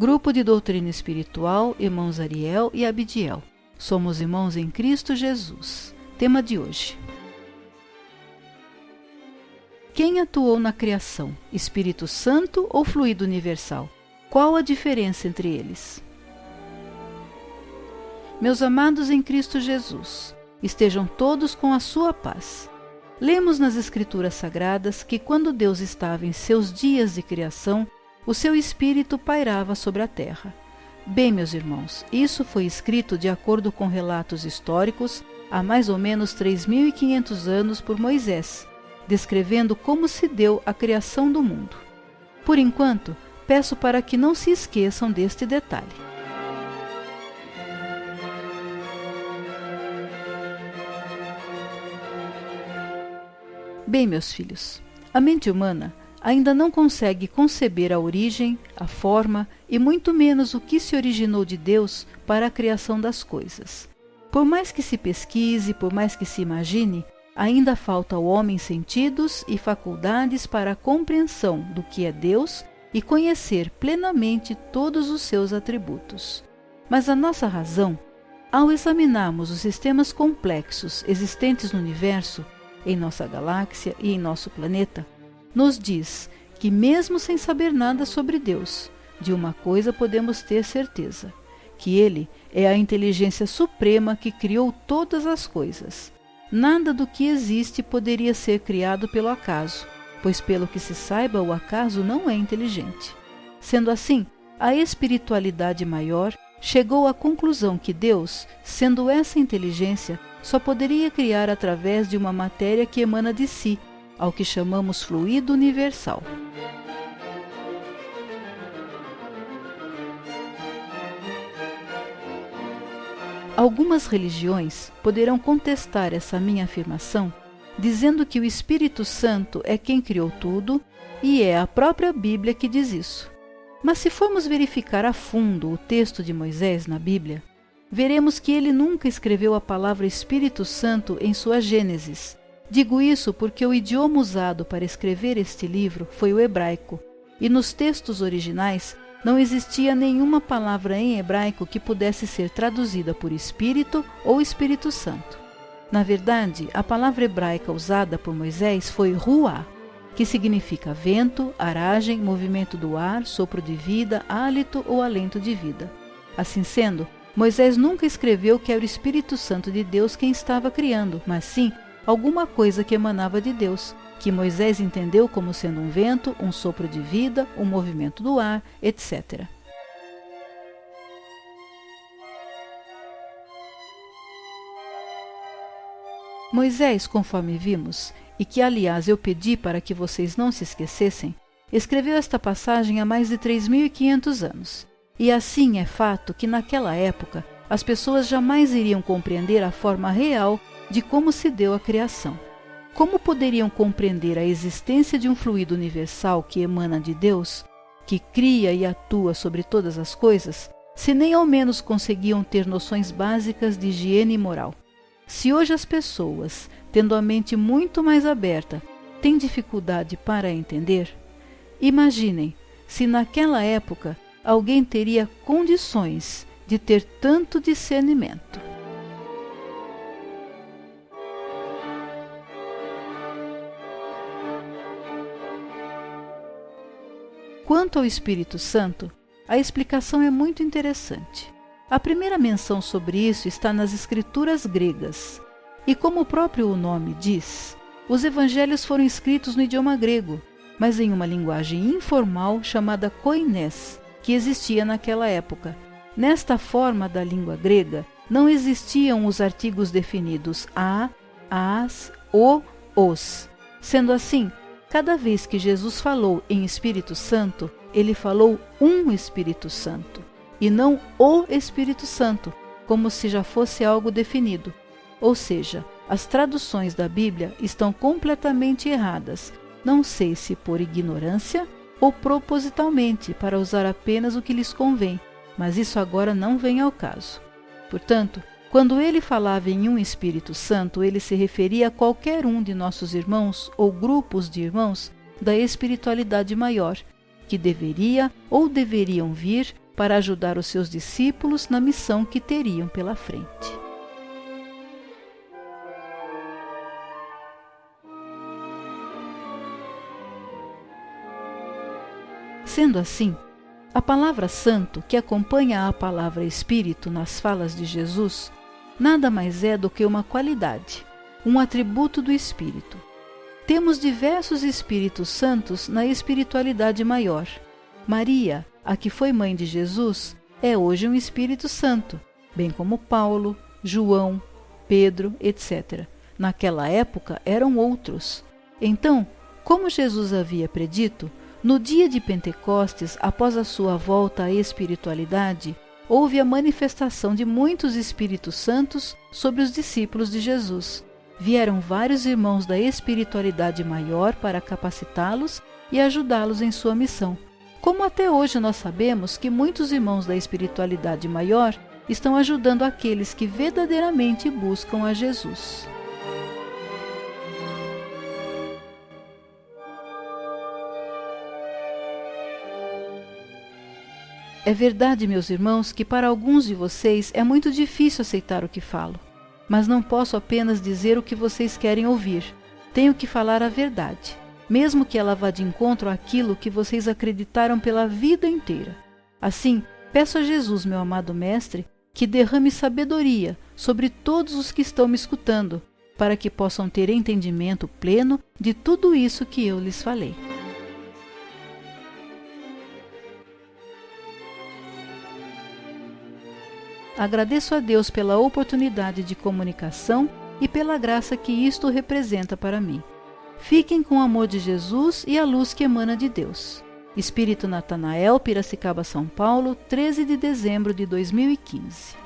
Grupo de Doutrina Espiritual, Irmãos Ariel e Abidiel. Somos irmãos em Cristo Jesus. Tema de hoje. Quem atuou na criação, Espírito Santo ou fluido universal? Qual a diferença entre eles? Meus amados em Cristo Jesus, estejam todos com a sua paz. Lemos nas Escrituras Sagradas que quando Deus estava em seus dias de criação, o seu Espírito pairava sobre a terra. Bem, meus irmãos, isso foi escrito de acordo com relatos históricos há mais ou menos 3.500 anos por Moisés, descrevendo como se deu a criação do mundo. Por enquanto, peço para que não se esqueçam deste detalhe. Bem, meus filhos, a mente humana ainda não consegue conceber a origem, a forma e muito menos o que se originou de Deus para a criação das coisas. Por mais que se pesquise, por mais que se imagine, ainda falta ao homem sentidos e faculdades para a compreensão do que é Deus e conhecer plenamente todos os seus atributos. Mas a nossa razão, ao examinarmos os sistemas complexos existentes no universo, em nossa galáxia e em nosso planeta, nos diz que mesmo sem saber nada sobre Deus, de uma coisa podemos ter certeza, que Ele é a inteligência suprema que criou todas as coisas. Nada do que existe poderia ser criado pelo acaso, pois pelo que se saiba o acaso não é inteligente. Sendo assim, a espiritualidade maior chegou à conclusão que Deus, sendo essa inteligência, só poderia criar através de uma matéria que emana de si, ao que chamamos fluido universal. Algumas religiões poderão contestar essa minha afirmação, dizendo que o Espírito Santo é quem criou tudo e é a própria Bíblia que diz isso. Mas se formos verificar a fundo o texto de Moisés na Bíblia, veremos que ele nunca escreveu a palavra Espírito Santo em sua Gênesis. Digo isso porque o idioma usado para escrever este livro foi o hebraico, e nos textos originais não existia nenhuma palavra em hebraico que pudesse ser traduzida por Espírito ou Espírito Santo. Na verdade, a palavra hebraica usada por Moisés foi ruá, que significa vento, aragem, movimento do ar, sopro de vida, hálito ou alento de vida. Assim sendo, Moisés nunca escreveu que era o Espírito Santo de Deus quem estava criando, mas sim alguma coisa que emanava de Deus, que Moisés entendeu como sendo um vento, um sopro de vida, um movimento do ar, etc. Moisés, conforme vimos, e que aliás eu pedi para que vocês não se esquecessem, escreveu esta passagem há mais de 3.500 anos. E assim é fato que naquela época as pessoas jamais iriam compreender a forma real de como se deu a criação. Como poderiam compreender a existência de um fluido universal que emana de Deus, que cria e atua sobre todas as coisas, se nem ao menos conseguiam ter noções básicas de higiene e moral? Se hoje as pessoas, tendo a mente muito mais aberta, têm dificuldade para entender, imaginem se naquela época alguém teria condições de ter tanto discernimento. Quanto ao Espírito Santo, a explicação é muito interessante. A primeira menção sobre isso está nas Escrituras gregas. E como o próprio nome diz, os evangelhos foram escritos no idioma grego, mas em uma linguagem informal chamada koinés, que existia naquela época. Nesta forma da língua grega, não existiam os artigos definidos a, as, o, os. Sendo assim, cada vez que Jesus falou em Espírito Santo, ele falou um Espírito Santo, e não o Espírito Santo, como se já fosse algo definido. Ou seja, as traduções da Bíblia estão completamente erradas, não sei se por ignorância ou propositalmente para usar apenas o que lhes convém, mas isso agora não vem ao caso. Portanto, quando ele falava em um Espírito Santo, ele se referia a qualquer um de nossos irmãos ou grupos de irmãos da espiritualidade maior, que deveria ou deveriam vir para ajudar os seus discípulos na missão que teriam pela frente. Sendo assim, a palavra santo, que acompanha a palavra espírito nas falas de Jesus, nada mais é do que uma qualidade, um atributo do Espírito. Temos diversos Espíritos Santos na espiritualidade maior. Maria, a que foi mãe de Jesus, é hoje um Espírito Santo, bem como Paulo, João, Pedro, etc. Naquela época eram outros. Então, como Jesus havia predito, no dia de Pentecostes, após a sua volta à espiritualidade, houve a manifestação de muitos Espíritos Santos sobre os discípulos de Jesus. Vieram vários irmãos da espiritualidade maior para capacitá-los e ajudá-los em sua missão. Como até hoje nós sabemos que muitos irmãos da espiritualidade maior estão ajudando aqueles que verdadeiramente buscam a Jesus. É verdade, meus irmãos, que para alguns de vocês é muito difícil aceitar o que falo. Mas não posso apenas dizer o que vocês querem ouvir. Tenho que falar a verdade, mesmo que ela vá de encontro àquilo que vocês acreditaram pela vida inteira. Assim, peço a Jesus, meu amado Mestre, que derrame sabedoria sobre todos os que estão me escutando, para que possam ter entendimento pleno de tudo isso que eu lhes falei. Agradeço a Deus pela oportunidade de comunicação e pela graça que isto representa para mim. Fiquem com o amor de Jesus e a luz que emana de Deus. Espírito Natanael, Piracicaba, São Paulo, 13 de dezembro de 2015.